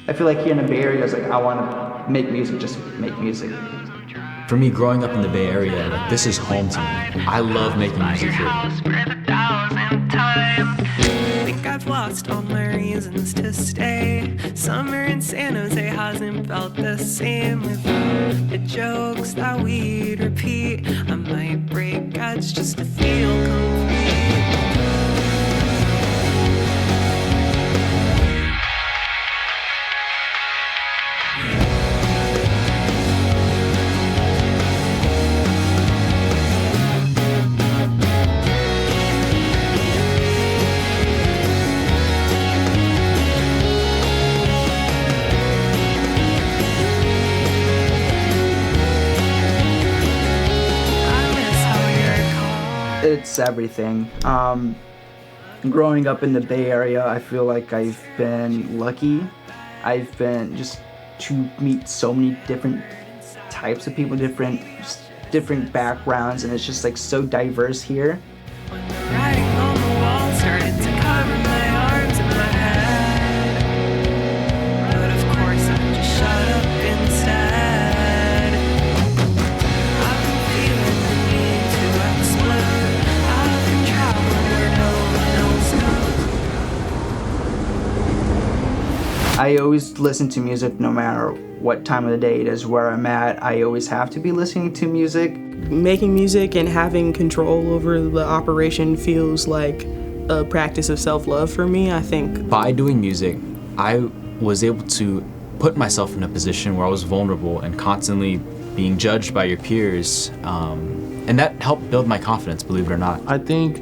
I feel like here in the Bay Area, it's like I want to make music, just make music. For me, growing up in the Bay Area, like, this is home to me. I love making music here. Think I've lost all my reasons to stay. Summer in San Jose hasn't felt the same. Without the jokes that we'd repeat, I might break guts just to feel complete. It's everything. Growing up in the Bay Area, I feel like I've been lucky. I've been just to meet so many different types of people, different backgrounds, and it's just like so diverse here. When the writing on the wall started to cover my arms and my head, but of course I just shut up instead. I've been feeling the need to explode. I've been traveling where no one else goes. I always listen to music no matter what time of the day it is, where I'm at. I always have to be listening to music. Making music and having control over the operation feels like a practice of self-love for me, I think. By doing music, I was able to put myself in a position where I was vulnerable and constantly being judged by your peers, and that helped build my confidence, believe it or not. I think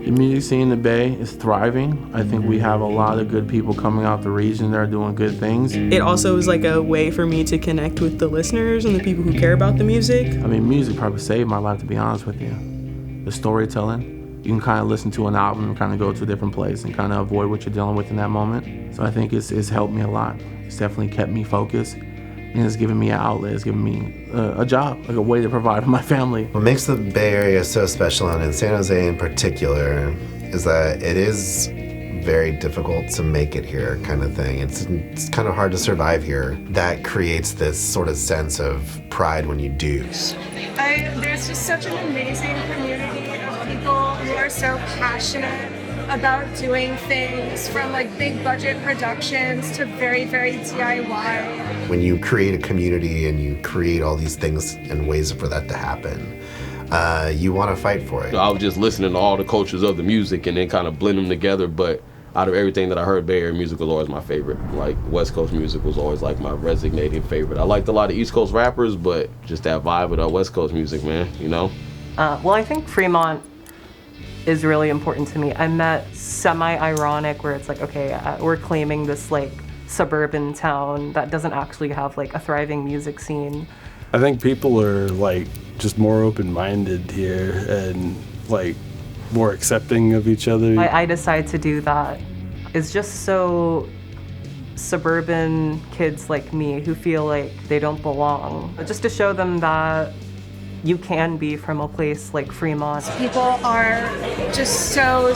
the music scene in the Bay is thriving. I think we have a lot of good people coming out the region that are doing good things. It also is like a way for me to connect with the listeners and the people who care about the music. I mean, music probably saved my life, to be honest with you. The storytelling, you can kind of listen to an album and kind of go to a different place and kind of avoid what you're dealing with in that moment. So I think it's helped me a lot. It's definitely kept me focused. And it's given me an outlet, it's given me a job, like a way to provide for my family. What makes the Bay Area so special, and in San Jose in particular, is that it is very difficult to make it here, kind of thing. It's kind of hard to survive here. That creates this sort of sense of pride when you do. There's just such an amazing community of people who are so passionate about doing things, from like big budget productions to very, very DIY. When you create a community and you create all these things and ways for that to happen, you want to fight for it. I was just listening to all the cultures of the music and then kind of blend them together, but out of everything that I heard, Bay Area music was always my favorite. Like, West Coast music was always like my resonating favorite. I liked a lot of East Coast rappers, but just that vibe of that West Coast music, man, you know? Well, I think Fremont is really important to me. I met semi-ironic where it's like, okay, we're claiming this like suburban town that doesn't actually have like a thriving music scene. I think people are like just more open-minded here and like more accepting of each other. I decide to do that is just so suburban kids like me who feel like they don't belong. Just to show them that you can be from a place like Fremont. People are just so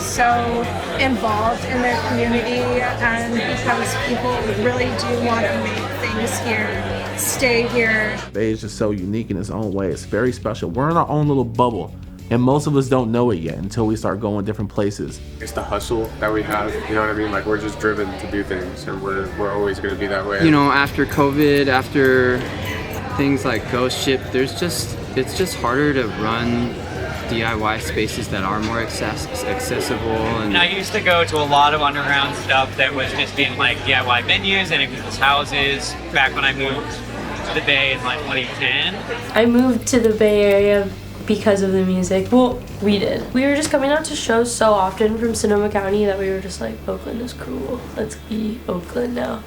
involved in their community, and because people really do want to make things here, stay here. Bay is just so unique in its own way. It's very special. We're in our own little bubble, and most of us don't know it yet until we start going different places. It's the hustle that we have, you know what I mean? Like, we're just driven to do things, and we're always gonna be that way. You know, after COVID, after things like Ghost Ship, it's just harder to run DIY spaces that are more accessible. And I used to go to a lot of underground stuff that was just in like DIY venues and in people's houses back when I moved to the Bay in like 2010. I moved to the Bay Area because of the music. Well, we did. We were just coming out to shows so often from Sonoma County that we were just like, Oakland is cool. Let's be Oakland now.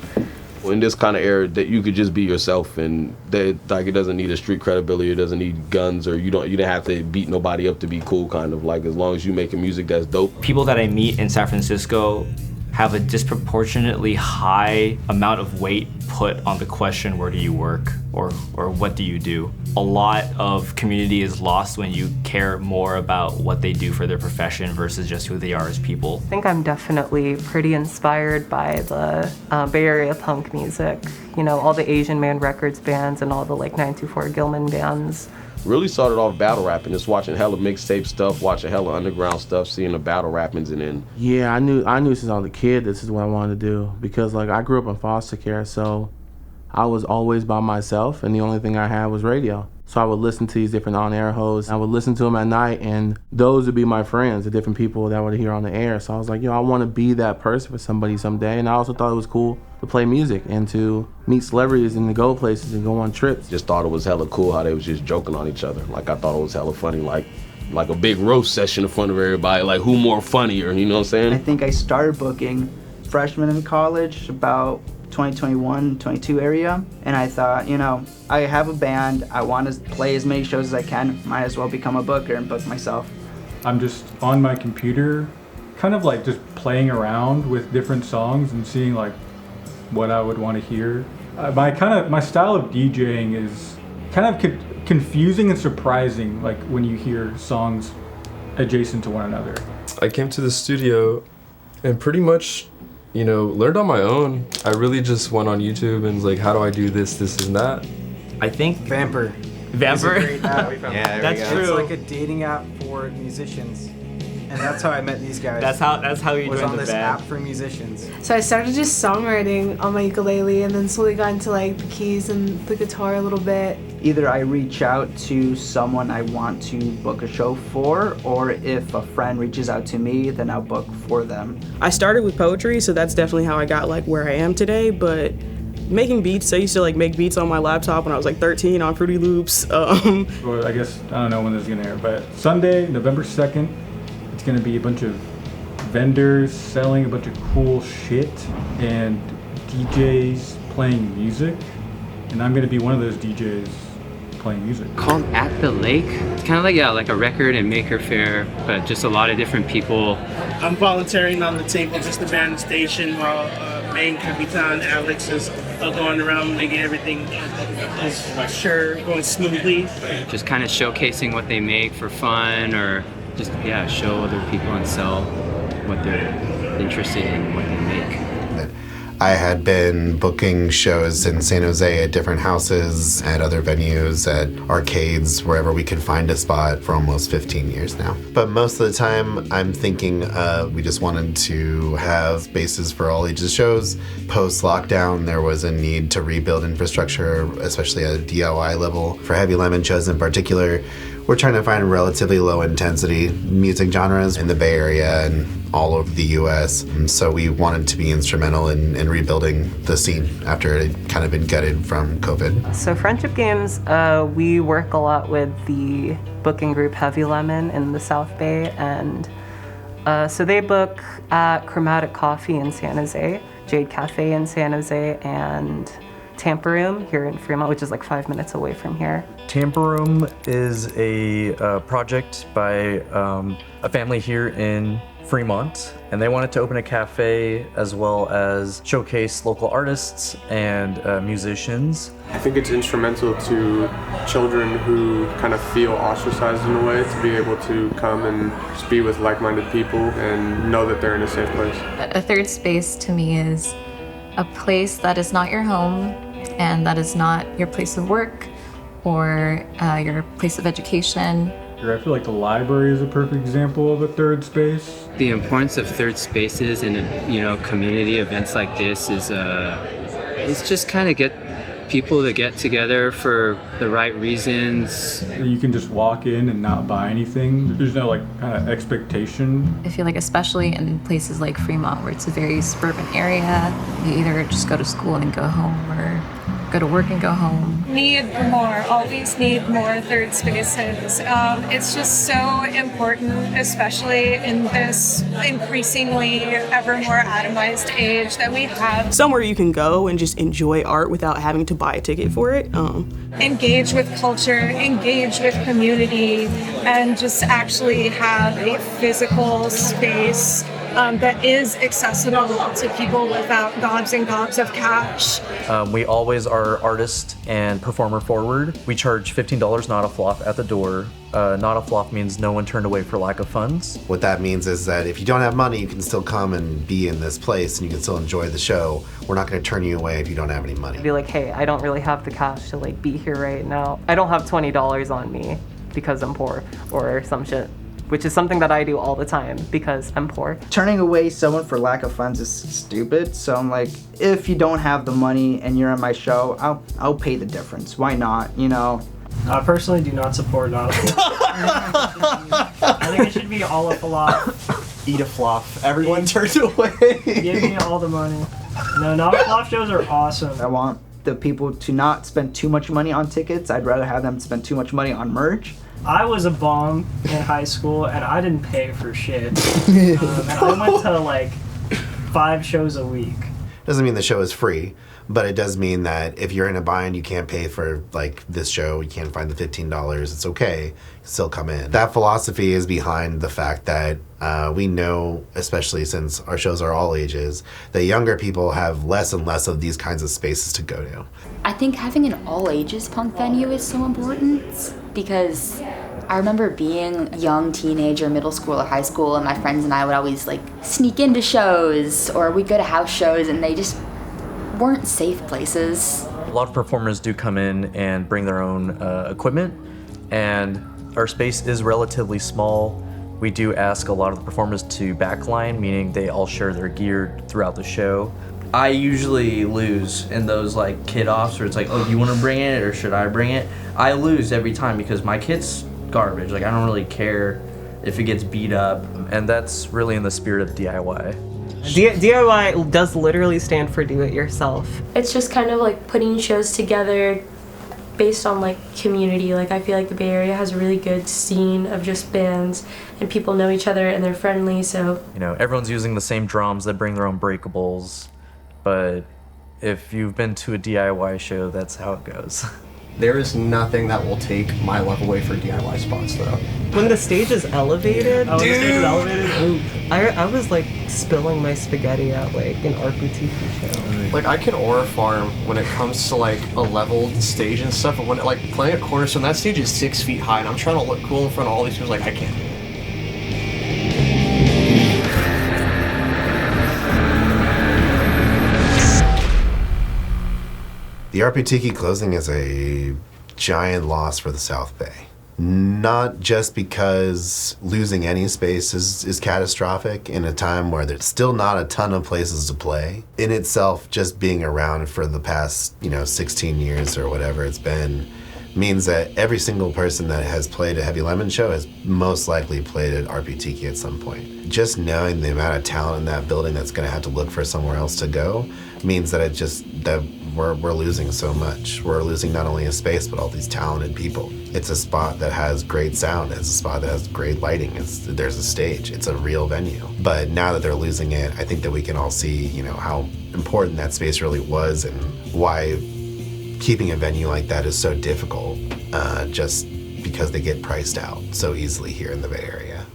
In this kind of era, that you could just be yourself, and that like it doesn't need a street credibility, it doesn't need guns, or you don't have to beat nobody up to be cool. Kind of like, as long as you making music that's dope. People that I meet in San Francisco have a disproportionately high amount of weight put on the question, where do you work, or what do you do? A lot of community is lost when you care more about what they do for their profession versus just who they are as people. I think I'm definitely pretty inspired by the Bay Area punk music. You know, all the Asian Man Records bands and all the like 924 Gilman bands. Really started off battle rapping, just watching hella mixtape stuff, watching hella underground stuff, seeing the battle rappings, and then Yeah, I knew since I was a kid this is what I wanted to do, because like I grew up in foster care, so I was always by myself, and the only thing I had was radio. So I would listen to these different on-air hosts. I would listen to them at night, and those would be my friends, the different people that I would hear on the air. So I was like, I want to be that person for somebody someday. And I also thought it was cool to play music and to meet celebrities and to go places and go on trips. Just thought it was hella cool how they was just joking on each other. Like I thought it was hella funny, like a big roast session in front of everybody. Like who more funnier, you know what I'm saying? I think I started booking freshman in college, about 2021, 22 area, and I thought, I have a band, I want to play as many shows as I can, might as well become a booker and book myself. I'm just on my computer, kind of like just playing around with different songs and seeing like what I would want to hear. My style of DJing is kind of confusing and surprising, like when you hear songs adjacent to one another. I came to the studio and pretty much learned on my own. I really just went on YouTube and was like, how do I do this and that? I think Vamper. Vamper? Is a great app. Yeah, that's true. It's like a dating app for musicians. And that's how I met these guys. That's how you was joined on the this band. app for musicians. So I started just songwriting on my ukulele and then slowly got into like the keys and the guitar a little bit. Either I reach out to someone I want to book a show for, or if a friend reaches out to me, then I'll book for them. I started with poetry, so that's definitely how I got like where I am today, but making beats, I used to like make beats on my laptop when I was like 13 on Fruity Loops. Well, I guess, I don't know when this is gonna air, but Sunday, November 2nd, it's gonna be a bunch of vendors selling a bunch of cool shit and DJs playing music, and I'm gonna be one of those DJs playing music. Called At the Lake. It's kind of like a record and maker fair, but just a lot of different people. I'm volunteering on the table just to man the station while main Capitan Alex is going around making everything going smoothly. Just kind of showcasing what they make for fun, or just show other people and sell what they're interested in, what they make. I had been booking shows in San Jose at different houses, at other venues, at arcades, wherever we could find a spot for almost 15 years now. But most of the time, I'm thinking we just wanted to have spaces for all ages shows. Post-lockdown, there was a need to rebuild infrastructure, especially at a DIY level. For Heavy Lemon shows in particular, we're trying to find relatively low-intensity music genres in the Bay Area and all over the U.S. And so we wanted to be instrumental in rebuilding the scene after it had kind of been gutted from COVID. So Friendship Games, we work a lot with the booking group Heavy Lemon in the South Bay, and so they book at Chromatic Coffee in San Jose, Jade Cafe in San Jose, and Tampa Room here in Fremont, which is like 5 minutes away from here. Tampa Room is a project by a family here in Fremont, and they wanted to open a cafe as well as showcase local artists and musicians. I think it's instrumental to children who kind of feel ostracized in a way to be able to come and just be with like-minded people and know that they're in a safe place. A third space to me is a place that is not your home and that is not your place of work or your place of education. I feel like the library is a perfect example of a third space. The importance of third spaces in community events like this is it's just kind of get people to get together for the right reasons. You can just walk in and not buy anything. There's no kind of expectation. I feel like especially in places like Fremont where it's a very suburban area, you either just go to school and go home or go to work and go home. Always need more third spaces. It's just so important, especially in this increasingly ever more atomized age that we have. Somewhere you can go and just enjoy art without having to buy a ticket for it. engage with culture, engage with community, and just actually have a physical space that is accessible to people without gobs and gobs of cash. We always are artist and performer forward. We charge $15 not a flop at the door. Not a flop means no one turned away for lack of funds. What that means is that if you don't have money, you can still come and be in this place and you can still enjoy the show. We're not going to turn you away if you don't have any money. Be like, hey, I don't really have the cash to like be here right now. I don't have $20 on me because I'm poor or some shit, which is something that I do all the time because I'm poor. Turning away someone for lack of funds is stupid. So I'm like, if you don't have the money and you're on my show, I'll pay the difference. Why not? You know. I personally do not support not a flop. I think it should be all a flop. Eat a flop. Everyone turns away. Give me all the money. No, not a flop shows are awesome. I want the people to not spend too much money on tickets. I'd rather have them spend too much money on merch. I was a bum in high school and I didn't pay for shit. And I went to like 5 shows a week. Doesn't mean the show is free, but it does mean that if you're in a bind, you can't pay for like this show, you can't find the $15, it's okay, you can still come in. That philosophy is behind the fact that we know, especially since our shows are all ages, that younger people have less and less of these kinds of spaces to go to. I think having an all ages punk venue is so important because I remember being a young teenager, middle school or high school, and my friends and I would always like sneak into shows or we'd go to house shows and they just weren't safe places. A lot of performers do come in and bring their own equipment, and our space is relatively small. We do ask a lot of the performers to backline, meaning they all share their gear throughout the show. I usually lose in those like kid offs where it's like, oh, you want to bring it or should I bring it? I lose every time because my kit's garbage. Like I don't really care if it gets beat up. And that's really in the spirit of DIY. DIY does literally stand for do it yourself. It's just kind of like putting shows together based on like community. Like I feel like the Bay Area has a really good scene of just bands and people know each other and they're friendly, so. You know, everyone's using the same drums, they bring their own breakables, but if you've been to a DIY show, that's how it goes. There is nothing that will take my love away for DIY spots, though. When the stage is elevated, when the stage is elevated, I was like spilling my spaghetti at like an art boutique show. Like I can aura farm when it comes to like a leveled stage and stuff, but when like playing a Cornerstone, that stage is 6 feet high, and I'm trying to look cool in front of all these people. Like I can't do it. The RPTiki closing is a giant loss for the South Bay. Not just because losing any space is catastrophic in a time where there's still not a ton of places to play. In itself, just being around for the past, 16 years or whatever it's been, means that every single person that has played a Heavy Lemon show has most likely played at RPTiki at some point. Just knowing the amount of talent in that building that's gonna have to look for somewhere else to go means that we're losing so much. We're losing not only a space, but all these talented people. It's a spot that has great sound. It's a spot that has great lighting. There's a stage. It's a real venue. But now that they're losing it, I think that we can all see, how important that space really was and why keeping a venue like that is so difficult, just because they get priced out so easily here in the Bay Area.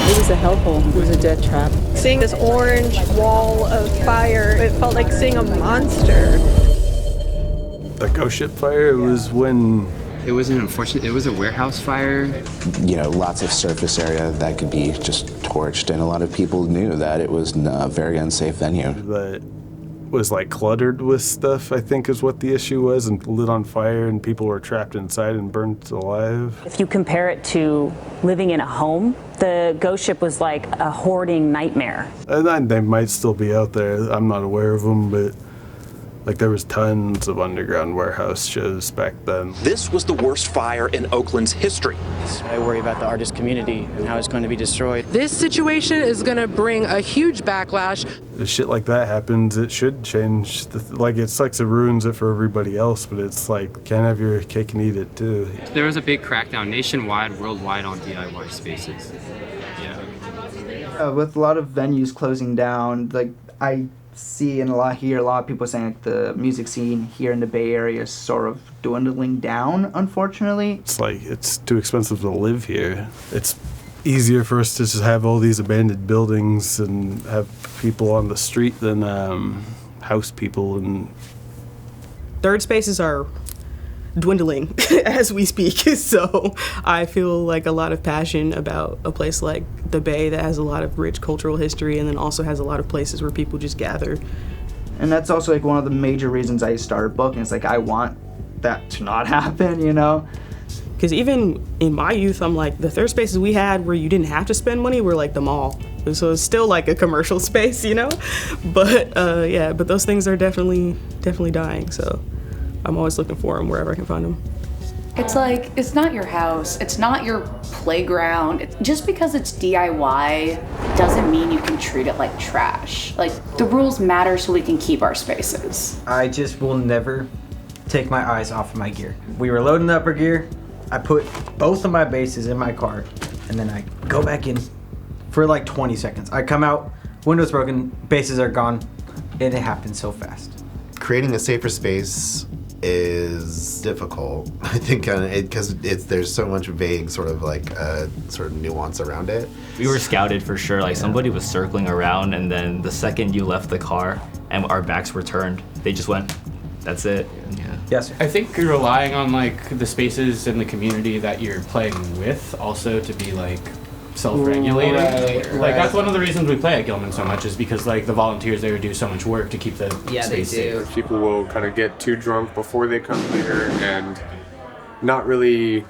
It was a hellhole. It was a death trap. Seeing this orange wall of fire, it felt like seeing a monster. The ghost ship fire, it was when... It was a warehouse fire. Lots of surface area that could be just torched, and a lot of people knew that it was a very unsafe venue. That was like cluttered with stuff, I think is what the issue was, and lit on fire, and people were trapped inside and burnt alive. If you compare it to living in a home, the ghost ship was like a hoarding nightmare. And they might still be out there. I'm not aware of them, but there was tons of underground warehouse shows back then. This was the worst fire in Oakland's history. I worry about the artist community and how it's going to be destroyed. This situation is going to bring a huge backlash. If shit like that happens, it should change. It sucks, it ruins it for everybody else, but it's like, can't have your cake and eat it too. There was a big crackdown nationwide, worldwide on DIY spaces. With a lot of venues closing down, I see and hear a lot of people saying like the music scene here in the Bay Area is sort of dwindling down, unfortunately. It's like it's too expensive to live here. It's easier for us to just have all these abandoned buildings and have people on the street than house people. And third spaces are dwindling as we speak, so I feel like a lot of passion about a place like the Bay that has a lot of rich cultural history and then also has a lot of places where people just gather. And that's also like one of the major reasons I started booking. It's like I want that to not happen, you know? Because even in my youth, I'm like, the third spaces we had where you didn't have to spend money were like the mall. So it's still like a commercial space, you know? But yeah, but those things are definitely dying, so I'm always looking for them wherever I can find them. It's like, it's not your house, it's not your playground. Just because it's DIY doesn't mean you can treat it like trash. Like, the rules matter so we can keep our spaces. I just will never take my eyes off of my gear. We were loading up our gear, I put both of my bases in my car, and then I go back in for like 20 seconds. I come out, window's broken, bases are gone, and it happens so fast. Creating a safer space is difficult, I think, because there's so much vague sort of like sort of nuance around it. We were scouted for sure. Like somebody was circling around, and then the second you left the car and our backs were turned, they just went, that's it. Yeah. Yes. I think you're relying on like the spaces in the community that you're playing with also to be like self-regulating. Like that's one of the reasons we play at Gilman so much is because like the volunteers there do so much work to keep the space safe. People will kind of get too drunk before they come here and not really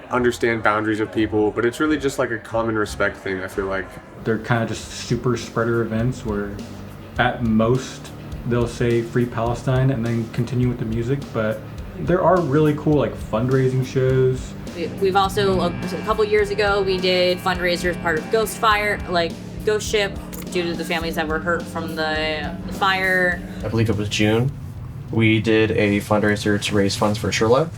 understand boundaries of people, but it's really just like a common respect thing, I feel like. They're kind of just super spreader events where at most they'll say Free Palestine and then continue with the music, but there are really cool like fundraising shows. We've also, a couple years ago, we did fundraisers part of Ghost Ship, due to the families that were hurt from the fire. I believe it was June. We did a fundraiser to raise funds for Sherla,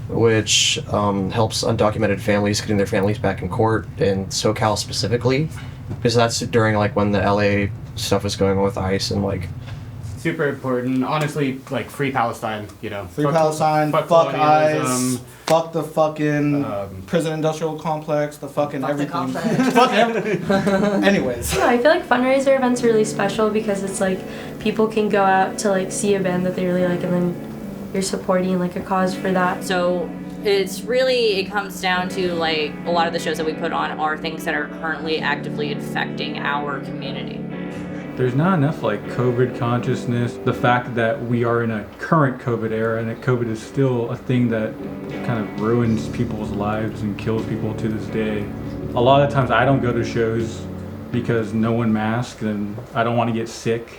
which helps undocumented families getting their families back in court in SoCal specifically, because that's during like when the LA stuff was going on with ICE and like. Super important. Honestly, like Free Palestine, you know. Free Palestine, fuck ICE, fuck the fucking prison industrial complex, the fucking everything. Fuck everything. Anyways. No, I feel like fundraiser events are really special because it's like people can go out to like see a band that they really like and then you're supporting like a cause for that. So it comes down to like a lot of the shows that we put on are things that are currently actively affecting our community. There's not enough like COVID consciousness. The fact that we are in a current COVID era and that COVID is still a thing that kind of ruins people's lives and kills people to this day. A lot of times I don't go to shows because no one masked and I don't want to get sick.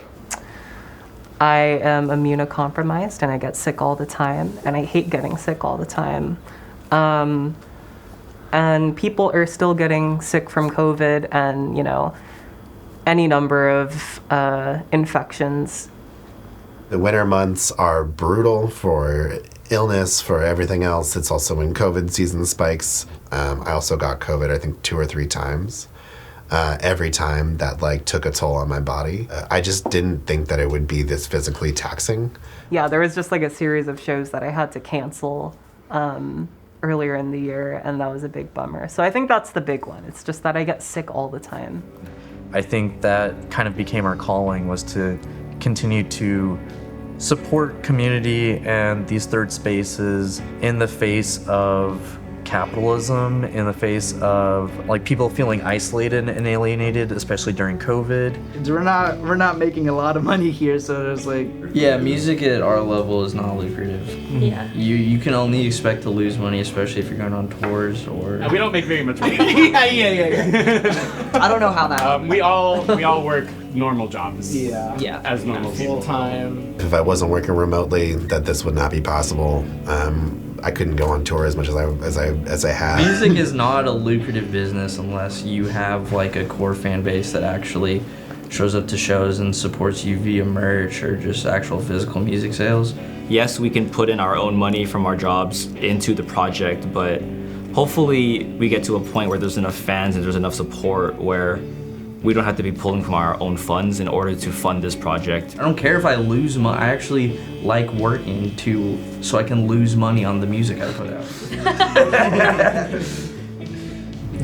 I am immunocompromised and I get sick all the time and I hate getting sick all the time. And people are still getting sick from COVID and, you know, any number of infections. The winter months are brutal for illness, for everything else. It's also when COVID season spikes. I also got COVID, I think 2 or 3 times. Every time that like took a toll on my body. I just didn't think that it would be this physically taxing. Yeah, there was just like a series of shows that I had to cancel earlier in the year, and that was a big bummer. So I think that's the big one. It's just that I get sick all the time. I think that kind of became our calling, was to continue to support community and these third spaces in the face of capitalism, in the face of like people feeling isolated and alienated, especially during COVID. We're not making a lot of money here, so there's like. Yeah, music at our level is not lucrative. Yeah. You can only expect to lose money, especially if you're going on tours or. We don't make very much money. Yeah. I don't know how that. We all work normal jobs. Yeah. As normal Full time. If I wasn't working remotely, that this would not be possible. I couldn't go on tour as much as I have. Music is not a lucrative business unless you have like a core fan base that actually shows up to shows and supports you via merch or just actual physical music sales. Yes, we can put in our own money from our jobs into the project, but hopefully we get to a point where there's enough fans and there's enough support where we don't have to be pulling from our own funds in order to fund this project. I don't care if I lose money. I actually like working so I can lose money on the music I put out.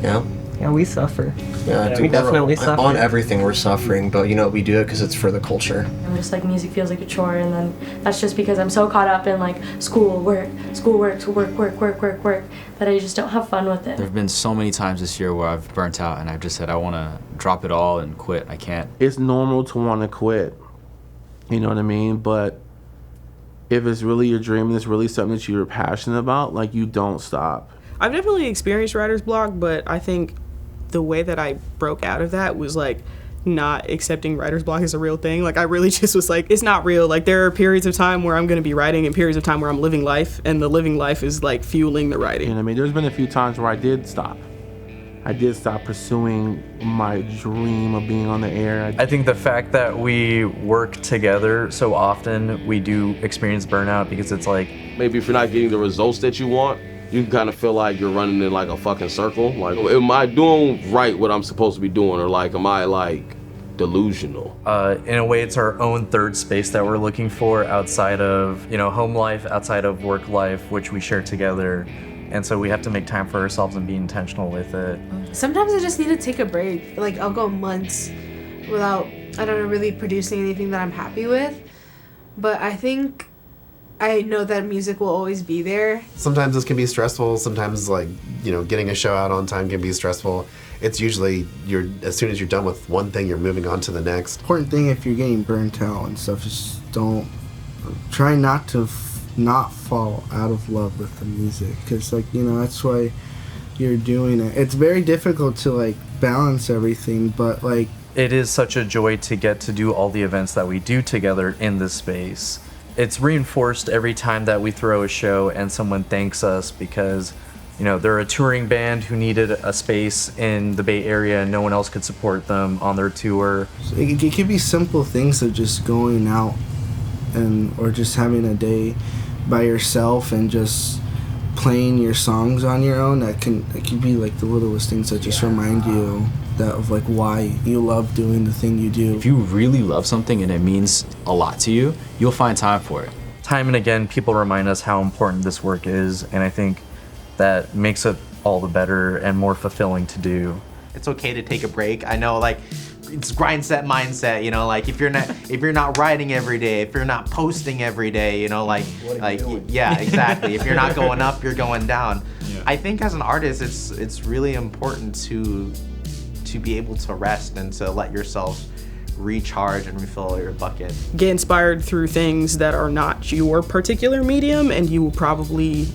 Yeah. Yeah, we suffer. Yeah, we definitely suffer. On everything we're suffering, but you know, we do it because it's for the culture. I'm just like, music feels like a chore, and then that's just because I'm so caught up in like school, work, that I just don't have fun with it. There have been so many times this year where I've burnt out and I've just said I want to drop it all and quit. I can't. It's normal to want to quit, you know what I mean? But if it's really your dream and it's really something that you're passionate about, like, you don't stop. I've definitely experienced writer's block, but I think the way that I broke out of that was like not accepting writer's block as a real thing. Like, I really just was like, it's not real. Like, there are periods of time where I'm going to be writing and periods of time where I'm living life, and the living life is like fueling the writing. You know what I mean? There's been a few times where I did stop pursuing my dream of being on the air. I think the fact that we work together so often, we do experience burnout because it's like, maybe if you're not getting the results that you want, you can kind of feel like you're running in like a fucking circle. Like, am I doing right what I'm supposed to be doing, or like, am I like delusional? in a way, it's our own third space that we're looking for outside of, you know, home life, outside of work life, which we share together. And so we have to make time for ourselves and be intentional with it. Sometimes I just need to take a break. Like, I'll go months without, I don't know, really producing anything that I'm happy with. But I think I know that music will always be there. Sometimes this can be stressful. Sometimes, like, you know, getting a show out on time can be stressful. It's usually as soon as you're done with one thing, you're moving on to the next. Important thing if you're getting burnt out and stuff, just try not to not fall out of love with the music, because, like, you know, that's why you're doing it. It's very difficult to, like, balance everything, but, like, it is such a joy to get to do all the events that we do together in this space. It's reinforced every time that we throw a show and someone thanks us because, you know, they're a touring band who needed a space in the Bay Area and no one else could support them on their tour. It could be simple things of just going out or just having a day by yourself and just playing your songs on your own. It can be like the littlest things that just remind you of like why you love doing the thing you do. If you really love something and it means a lot to you, you'll find time for it. Time and again, people remind us how important this work is, and I think that makes it all the better and more fulfilling to do. It's okay to take a break. I know, like, it's grind set mindset, you know, like if you're not writing every day, if you're not posting every day, you know, yeah, exactly. If you're not going up, you're going down. Yeah. I think as an artist, it's really important to be able to rest and to let yourself recharge and refill your bucket. Get inspired through things that are not your particular medium, and you will probably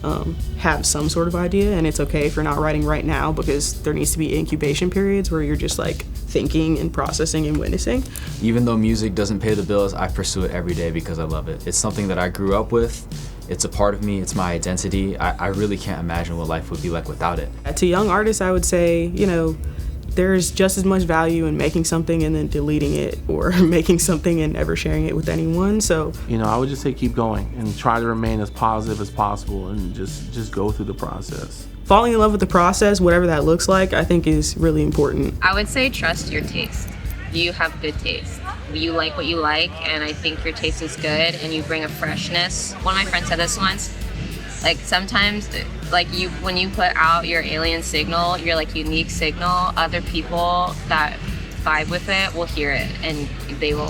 have some sort of idea, and it's okay if you're not writing right now, because there needs to be incubation periods where you're just like thinking and processing and witnessing. Even though music doesn't pay the bills, I pursue it every day because I love it. It's something that I grew up with. It's a part of me, it's my identity. I really can't imagine what life would be like without it. To young artists, I would say, you know, there's just as much value in making something and then deleting it, or making something and never sharing it with anyone. So, you know, I would just say keep going and try to remain as positive as possible and just go through the process. Falling in love with the process, whatever that looks like, I think is really important. I would say trust your taste. You have good taste. You like what you like, and I think your taste is good, and you bring a freshness. One of my friends said this once, like sometimes, like when you put out your alien signal, your like unique signal, other people that vibe with it will hear it, and they will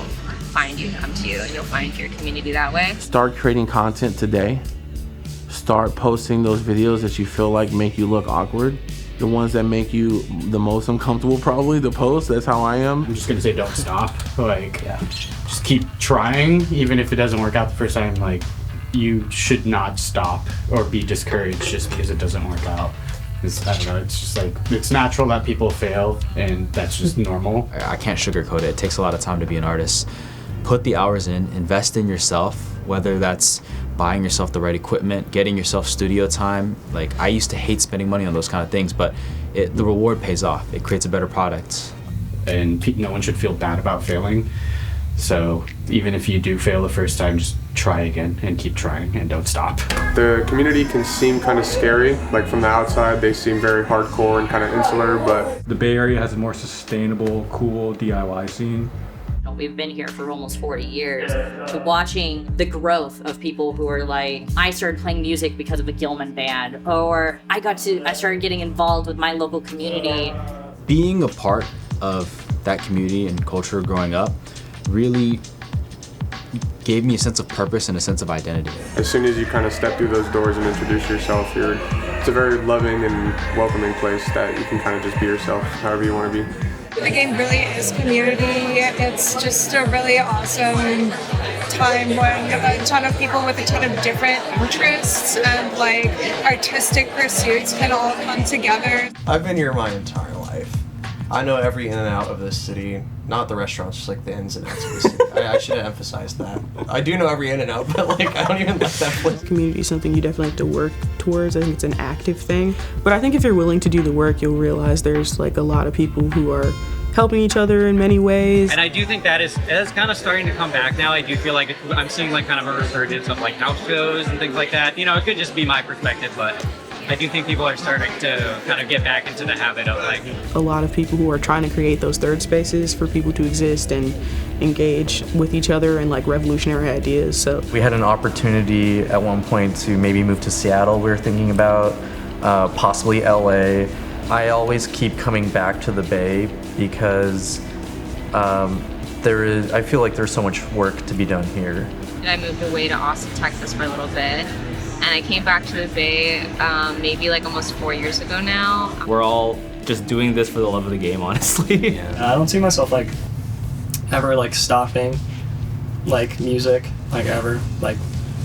find you, come to you, and you'll find your community that way. Start creating content today. Start posting those videos that you feel like make you look awkward. The ones that make you the most uncomfortable probably to post. That's how I am. I'm just gonna say don't stop. Like, just keep trying, even if it doesn't work out the first time. Like, you should not stop or be discouraged just because it doesn't work out. I don't know, it's just like, it's natural that people fail, and that's just normal. I can't sugarcoat it. It takes a lot of time to be an artist. Put the hours in, invest in yourself, whether that's buying yourself the right equipment, getting yourself studio time. Like, I used to hate spending money on those kind of things, but the reward pays off. It creates a better product. And no one should feel bad about failing. So even if you do fail the first time, just try again and keep trying and don't stop. The community can seem kind of scary. Like from the outside, they seem very hardcore and kind of insular, but the Bay Area has a more sustainable, cool DIY scene. We've been here for almost 40 years. To watching the growth of people who are like, I started playing music because of the Gilman band, or I started getting involved with my local community. Being a part of that community and culture growing up really gave me a sense of purpose and a sense of identity. As soon as you kind of step through those doors and introduce yourself, it's a very loving and welcoming place that you can kind of just be yourself, however you want to be. The game really is community. It's just a really awesome time when a ton of people with a ton of different interests and like artistic pursuits can all come together. I've been here my entire life. I know every in and out of this city. Not the restaurants, just like the ins and outs of the city. I should have emphasized that. I do know every in and out, but like I don't even like that place. Community is something you definitely have to work towards. I think it's an active thing. But I think if you're willing to do the work, you'll realize there's like a lot of people who are helping each other in many ways. And I do think that is kind of starting to come back now. I do feel like I'm seeing like kind of a resurgence of like house shows and things like that. You know, it could just be my perspective, but I do think people are starting to kind of get back into the habit of like... A lot of people who are trying to create those third spaces for people to exist and engage with each other and like revolutionary ideas, so. We had an opportunity at one point to maybe move to Seattle, we were thinking about, possibly LA. I always keep coming back to the Bay because I feel like there's so much work to be done here. I moved away to Austin, Texas for a little bit. And I came back to the Bay maybe like almost 4 years ago now. We're all just doing this for the love of the game, honestly. I don't see myself like ever like stopping like music, like ever. Like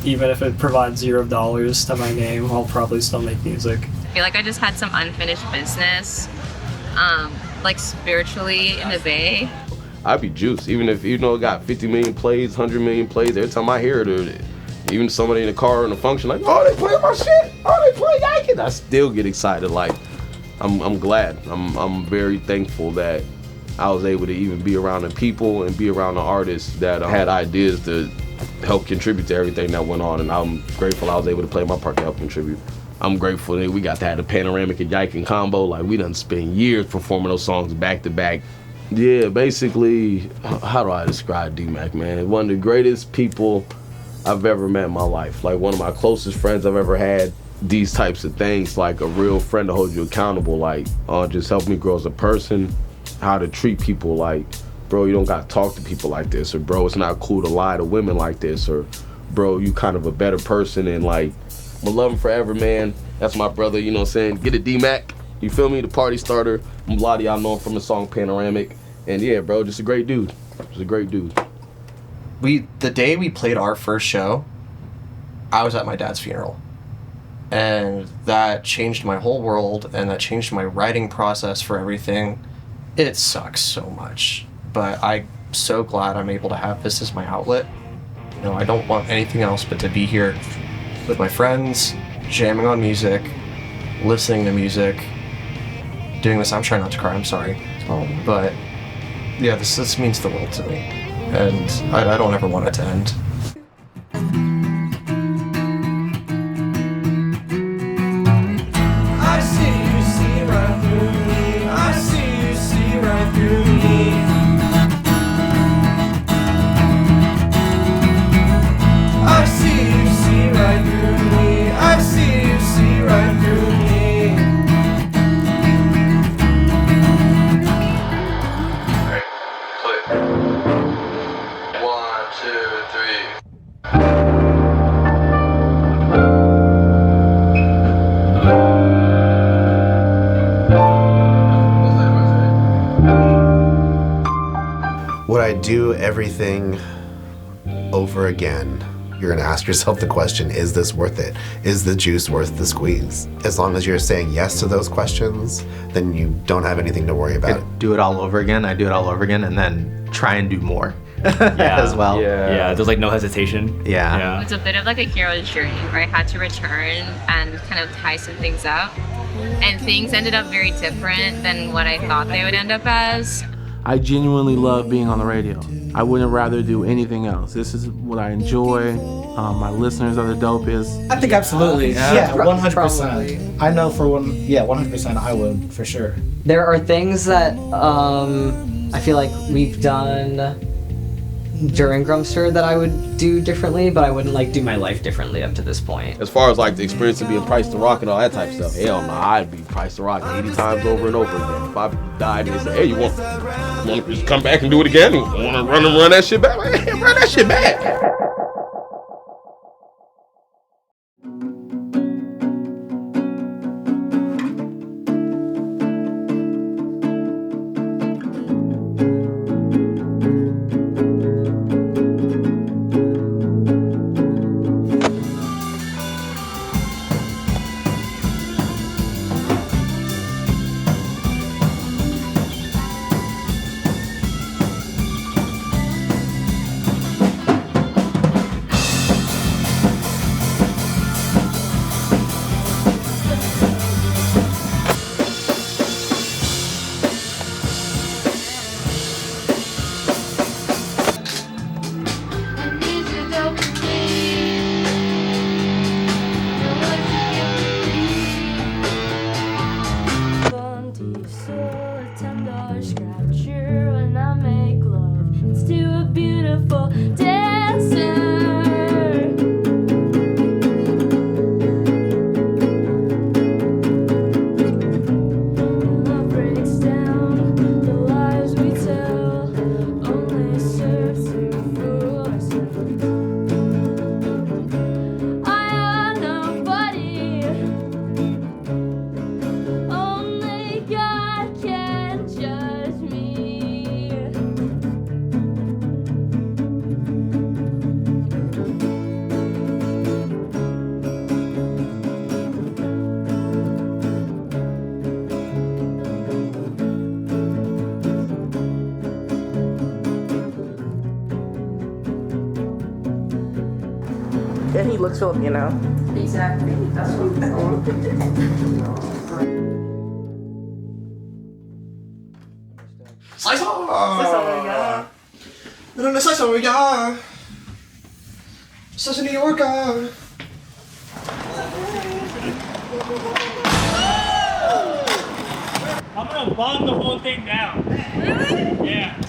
even if it provides $0 to my name, I'll probably still make music. I feel like I just had some unfinished business, like spiritually in the Bay. I'd be juiced, even if it got 50 million plays, 100 million plays. Every time I hear it, even somebody in the car in a function like, oh, they playing my shit, oh, they play Yankee. I still get excited. Like, I'm glad. I'm very thankful that I was able to even be around the people and be around the artists that had ideas to help contribute to everything that went on. And I'm grateful I was able to play my part to help contribute. I'm grateful that we got to have the Panoramic and Yankee combo. Like, we done spent years performing those songs back to back. Yeah, basically, how do I describe D-Mac, man? One of the greatest people I've ever met in my life. Like one of my closest friends I've ever had. These types of things, like a real friend to hold you accountable, like just help me grow as a person, how to treat people, like, bro, you don't gotta talk to people like this, or bro, it's not cool to lie to women like this, or bro, you kind of a better person, and like, I'm gonna love him forever, man. That's my brother, you know what I'm saying? Get a D-Mac, you feel me? The party starter. A lot of y'all know him from the song Panoramic. And yeah, bro, just a great dude. Just a great dude. The day we played our first show, I was at my dad's funeral. And that changed my whole world, and that changed my writing process for everything. It sucks so much, but I'm so glad I'm able to have this as my outlet. You know, I don't want anything else but to be here with my friends, jamming on music, listening to music, doing this. I'm trying not to cry, I'm sorry. But yeah, this means the world to me, and I don't ever want it to end. I see right through me. I see right through me. I see right through me. I see right through me. Click. 1, 2, 3. Would I do everything over again? You're gonna ask yourself the question, is this worth it? Is the juice worth the squeeze? As long as you're saying yes to those questions, then you don't have anything to worry about. Do it all over again. I do it all over again and then try and do more as well. Yeah, there's like no hesitation. Yeah. It was a bit of like a hero's journey where I had to return and kind of tie some things up. And things ended up very different than what I thought they would end up as. I genuinely love being on the radio. I wouldn't rather do anything else. This is what I enjoy. My listeners are the dopest. I think absolutely. Yeah, 100%. I know for 100% I would, for sure. There are things that I feel like we've done during Grumster that I would do differently, but I wouldn't like do my life differently up to this point. As far as like the experience of being Price to Rock and all that type of stuff, hell no, I'd be Price to Rock 80 times over and over again. If I died and they say, hey, you want to just come back and do it again? You want to run that shit back? Man, run that shit back. And he looks Filipino. Exactly. That's what we want. I'm gonna bomb the whole thing down. Really? Yeah.